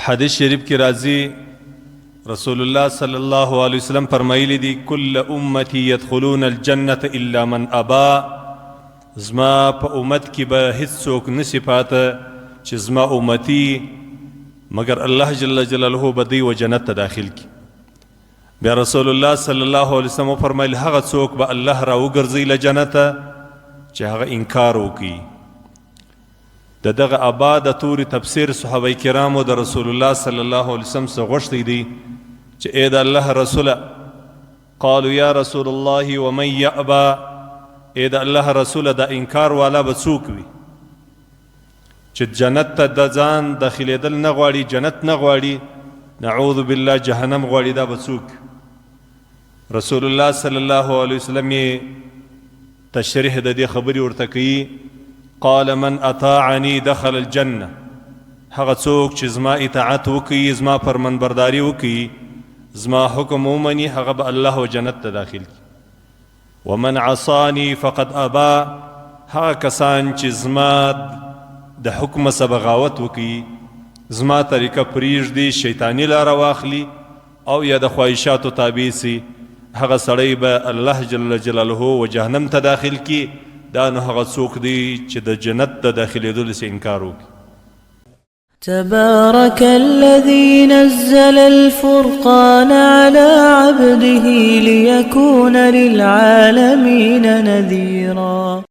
حدیث شریف کی راضی رسول الله صلی الله علیه وسلم فرمایلی دی کل امتی يدخلون الجنة الا من ابا. زما په امت کې به هیڅ څوک نسی پاته چې زما امتی مگر الله جل جلاله به دی و جنت ته داخل کی. بیا رسول الله صلی الله علیه وسلم فرمایل هغه څوک به الله را وګرځي له جنت چې هغه انکار وکي. دغه ابا د توري تفسیر صحابه کرامو د رسول الله صلی الله علیه وسلم څخه غوښتي دي چې اے د الله رسول قالوا یا رسول الله ومن يأبى. اے د الله رسول د انکار والا به څوک وي چې جنت ته د ځان داخلېدل نه غواړي، جنت نه غواړي، نعوذ بالله جهنم غواړي، دا به څوک؟ رسول الله صلی الله علیه وسلم تشریح د دې خبرې ورته کوي. قال من اطاعني دخل الجنه. هغه څوک چې زما اطاعت وکړي، زما فرمانبرداري وکړي، زما حکم ومني، هغه به الله و جنت ته داخل کی. ومن عصاني فقد ابى. هغه کسان چې زما د حکم سره بغاوت وکړي، زما طریقه پریږدي، شیطانی لاره واخلي او یا د خواهشاتو تابع سي، هغه سړی به الله جل جلاله و جهنم ته داخل کی. دا نو هغه څوک دی چې د جنت د داخلېدلو څخه انکار وکړي. تبارك الذي نزل الفرقان على عبده ليكون للعالمين نذيرا.